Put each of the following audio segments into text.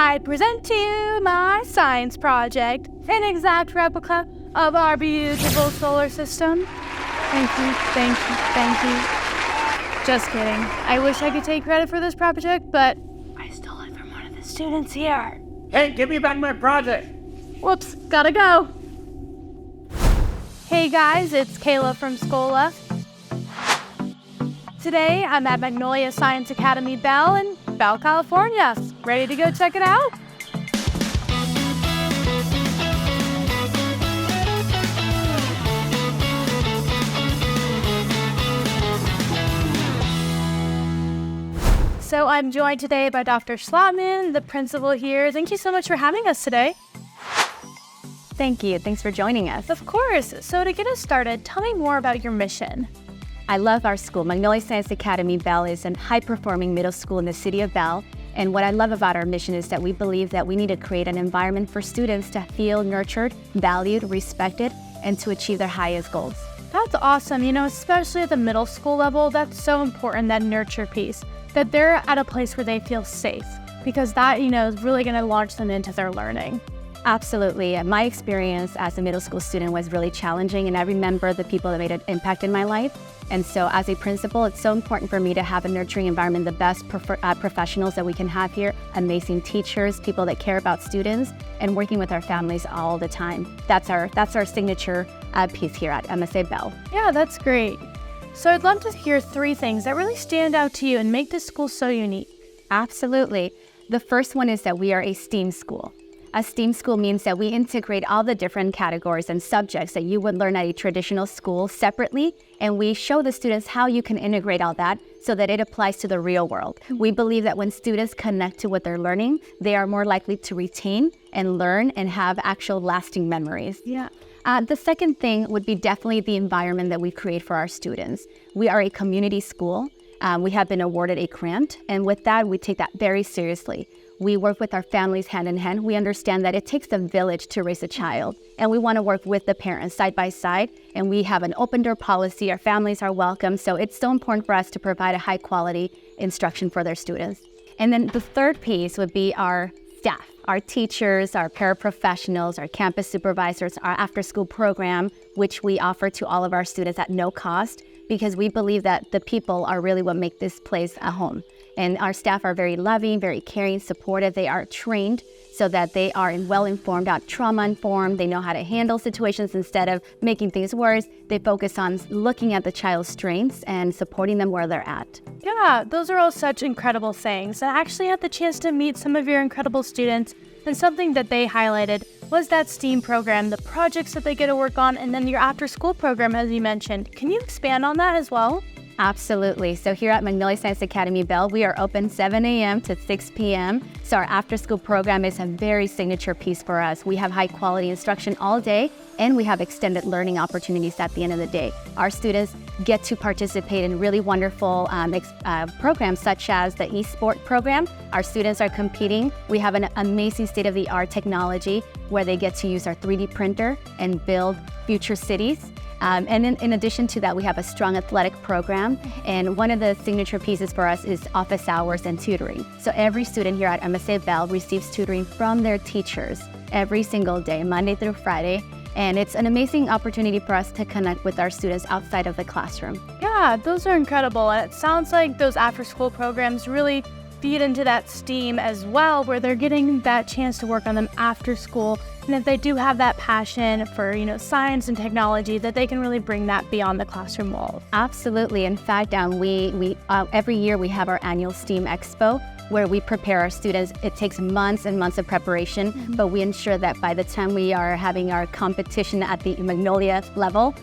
I present to you my science project, an exact replica of our beautiful solar system. Thank you, thank you, thank you. Just kidding. I wish I could take credit for this project, but I stole it from one of the students here. Hey, give me back my project. Whoops, gotta go. Hey guys, it's Kayla from Scola. Today, I'm at Magnolia Science Academy Bell in Bell, California. Ready to go check it out? So I'm joined today by Dr. Schlotman, the principal here. Thank you so much for having us today. Thank you. Thanks for joining us. Of course. So to get us started, tell me more about your mission. I love our school. Magnolia Science Academy Bell is a high-performing middle school in the city of Bell. And what I love about our mission is that we believe that we need to create an environment for students to feel nurtured, valued, respected, and to achieve their highest goals. That's awesome. Especially at the middle school level, that's so important, that nurture piece, that they're at a place where they feel safe, because that, is really going to launch them into their learning. Absolutely. My experience as a middle school student was really challenging, and I remember the people that made an impact in my life. And so as a principal, it's so important for me to have a nurturing environment, the best professionals that we can have here, amazing teachers, people that care about students, and working with our families all the time. That's our signature piece here at MSA-Bell. Yeah, that's great. So I'd love to hear 3 things that really stand out to you and make this school so unique. Absolutely. The first one is that we are a STEAM school. A STEAM school means that we integrate all the different categories and subjects that you would learn at a traditional school separately, and we show the students how you can integrate all that so that it applies to the real world. We believe that when students connect to what they're learning, they are more likely to retain and learn and have actual lasting memories. Yeah. The second thing would be definitely the environment that we create for our students. We are a community school. We have been awarded a grant, and with that, we take that very seriously. We work with our families hand in hand. We understand that it takes a village to raise a child, and we want to work with the parents side by side, and we have an open door policy. Our families are welcome, so it's so important for us to provide a high quality instruction for their students. And then the third piece would be our staff, our teachers, our paraprofessionals, our campus supervisors, our after-school program, which we offer to all of our students at no cost, because we believe that the people are really what make this place a home. And our staff are very loving, very caring, supportive. They are trained so that they are well-informed, not trauma-informed. They know how to handle situations instead of making things worse. They focus on looking at the child's strengths and supporting them where they're at. Yeah, those are all such incredible things. I actually had the chance to meet some of your incredible students, and something that they highlighted was that STEAM program, the projects that they get to work on, and then your after-school program, as you mentioned. Can you expand on that as well? Absolutely. So here at Magnolia Science Academy Bell, we are open 7 a.m. to 6 p.m. So our after-school program is a very signature piece for us. We have high-quality instruction all day, and we have extended learning opportunities at the end of the day. Our students get to participate in really wonderful programs such as the Esports program. Our students are competing. We have an amazing state-of-the-art technology where they get to use our 3D printer and build future cities. And in addition to that, we have a strong athletic program. And one of the signature pieces for us is office hours and tutoring. So every student here at MSA-Bell receives tutoring from their teachers every single day, Monday through Friday. And it's an amazing opportunity for us to connect with our students outside of the classroom. Yeah, those are incredible. And it sounds like those after-school programs really feed into that STEAM as well, where they're getting that chance to work on them after school. And if they do have that passion for, science and technology, that they can really bring that beyond the classroom walls. Absolutely. In fact, we every year we have our annual STEAM Expo, where we prepare our students. It takes months and months of preparation, but we ensure that by the time we are having our competition at the Magnolia level,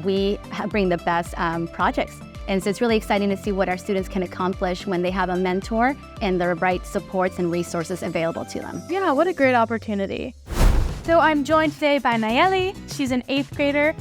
we bring the best projects. And so it's really exciting to see what our students can accomplish when they have a mentor and the right supports and resources available to them. Yeah, what a great opportunity. So I'm joined today by Nayeli. She's an 8th grader.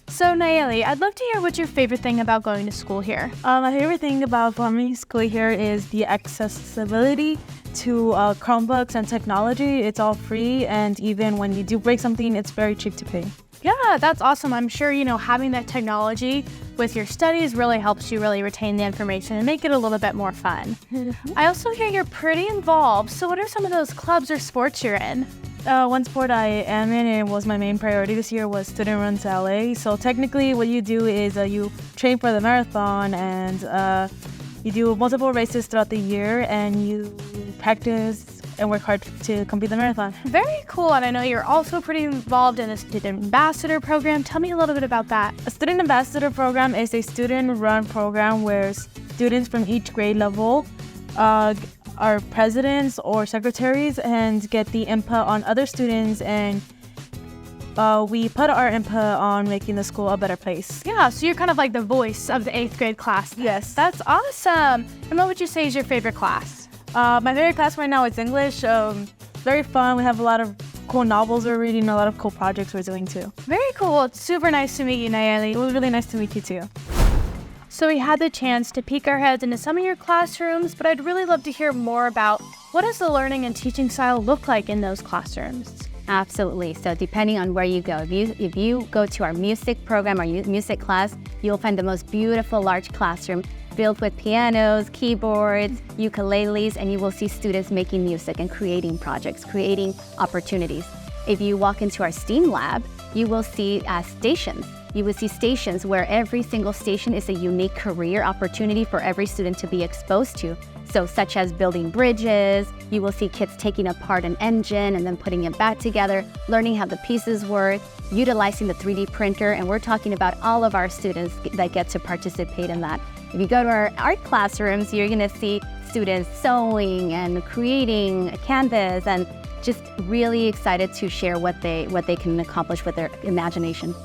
So Nayeli, I'd love to hear what's your favorite thing about going to school here. My favorite thing about going to school here is the accessibility to Chromebooks and technology. It's all free, and even when you do break something, it's very cheap to pay. Yeah, that's awesome. I'm sure, having that technology with your studies really helps you really retain the information and make it a little bit more fun. I also hear you're pretty involved. So what are some of those clubs or sports you're in? One sport I am in, and it was my main priority this year, was student run to LA. So technically what you do is you train for the marathon, and you do multiple races throughout the year, and you practice and work hard to complete the marathon. Very cool. And I know you're also pretty involved in a student ambassador program. Tell me a little bit about that. A student ambassador program is a student-run program where students from each grade level are presidents or secretaries and get the input on other students, and we put our input on making the school a better place. Yeah, so you're kind of like the voice of the 8th grade class. Yes. That's awesome. And what would you say is your favorite class? My favorite class right now is English. Very fun. We have a lot of cool novels we're reading, a lot of cool projects we're doing too. Very cool. It's super nice to meet you, Nayeli. It was really nice to meet you too. So we had the chance to peek our heads into some of your classrooms, but I'd really love to hear more about what does the learning and teaching style look like in those classrooms? Absolutely. So depending on where you go, if you go to our music program, our music class, you'll find the most beautiful large classroom filled with pianos, keyboards, ukuleles, and you will see students making music and creating projects, creating opportunities. If you walk into our STEAM lab, you will see stations. You will see stations where every single station is a unique career opportunity for every student to be exposed to. So such as building bridges, you will see kids taking apart an engine and then putting it back together, learning how the pieces work, utilizing the 3D printer, and we're talking about all of our students that get to participate in that. If you go to our art classrooms, you're gonna see students sewing and creating a canvas and just really excited to share what they can accomplish with their imagination.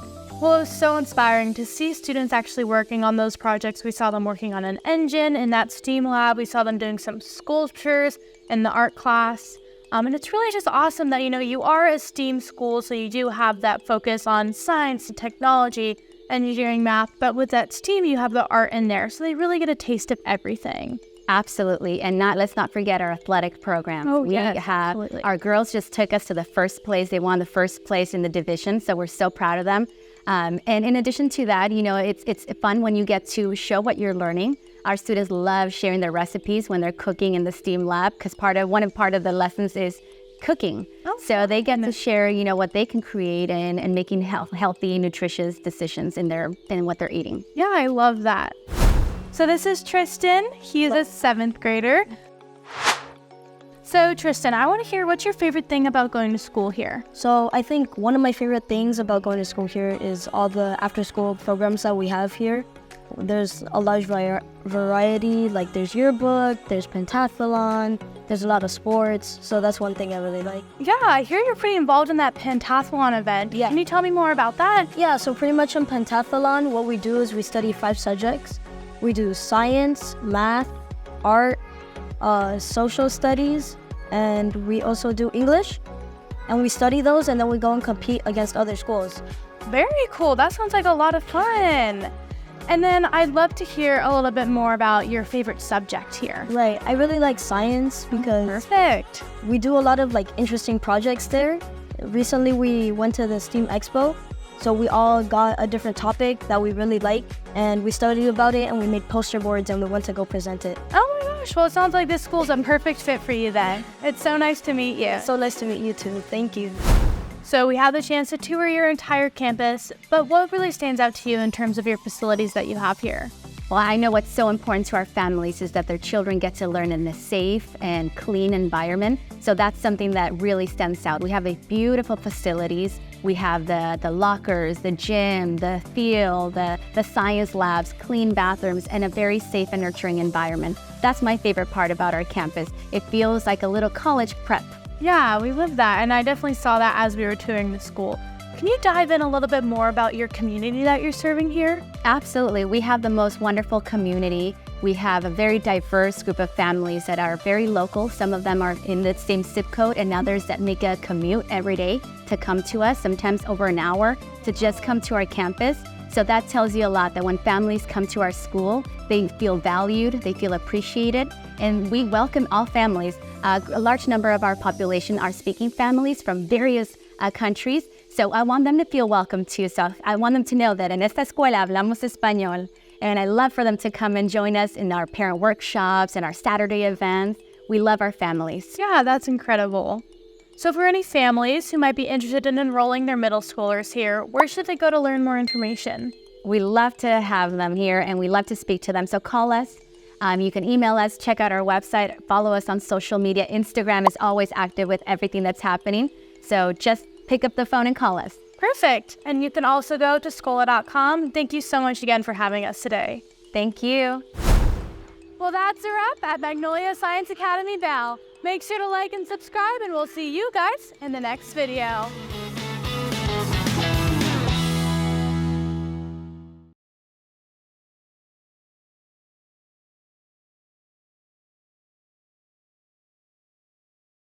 Well, it was so inspiring to see students actually working on those projects. We saw them working on an engine in that STEAM lab. We saw them doing some sculptures in the art class. And it's really just awesome that, you are a STEAM school, so you do have that focus on science and technology, engineering, math, but with that STEAM, you have the art in there. So they really get a taste of everything. Absolutely. And let's not forget our athletic program. Oh, we yes, have absolutely. Our girls just took us to the first place. They won the first place in the division, so we're so proud of them. And in addition to that, it's fun when you get to show what you're learning. Our students love sharing their recipes when they're cooking in the STEAM lab, because part of the lessons is cooking. Oh, so they get to share, what they can create and making healthy, nutritious decisions in what they're eating. Yeah, I love that. So this is Tristan. He is a 7th grader. So Tristan, I want to hear what's your favorite thing about going to school here? So I think one of my favorite things about going to school here is all the after-school programs that we have here. There's a large variety, like there's yearbook, there's pentathlon, there's a lot of sports, so that's one thing I really like. Yeah, I hear you're pretty involved in that pentathlon event. Yeah. Can you tell me more about that? Yeah, so pretty much in pentathlon, what we do is we study 5 subjects. We do science, math, art, social studies, and we also do English. And we study those, and then we go and compete against other schools. Very cool. That sounds like a lot of fun. And then I'd love to hear a little bit more about your favorite subject here. Right, I really like science because Perfect. we do a lot of interesting projects there. Recently we went to the STEAM Expo, so we all got a different topic that we really liked, and we studied about it, and we made poster boards, and we went to go present it. Oh my gosh, well it sounds like this school's a perfect fit for you then. It's so nice to meet you. So nice to meet you too, thank you. So we had the chance to tour your entire campus, but what really stands out to you in terms of your facilities that you have here? Well, I know what's so important to our families is that their children get to learn in a safe and clean environment. So that's something that really stands out. We have a beautiful facilities. We have the lockers, the gym, the field, the science labs, clean bathrooms, and a very safe and nurturing environment. That's my favorite part about our campus. It feels like a little college prep. Yeah, we love that, and I definitely saw that as we were touring the school. Can you dive in a little bit more about your community that you're serving here? Absolutely. We have the most wonderful community. We have a very diverse group of families that are very local. Some of them are in the same zip code, and others that make a commute every day to come to us, sometimes over an hour, to just come to our campus. So that tells you a lot that when families come to our school, they feel valued, they feel appreciated, and we welcome all families. A large number of our population are speaking families from various countries. So I want them to feel welcome too. So I want them to know that en esta escuela hablamos español. And I love for them to come and join us in our parent workshops and our Saturday events. We love our families. Yeah, that's incredible. So for any families who might be interested in enrolling their middle schoolers here, where should they go to learn more information? We love to have them here and we love to speak to them. So call us. You can email us, check out our website, follow us on social media. Instagram is always active with everything that's happening. So just pick up the phone and call us. Perfect. And you can also go to schola.com. Thank you so much again for having us today. Thank you. Well, that's a wrap at Magnolia Science Academy Bell. Make sure to like and subscribe, and we'll see you guys in the next video.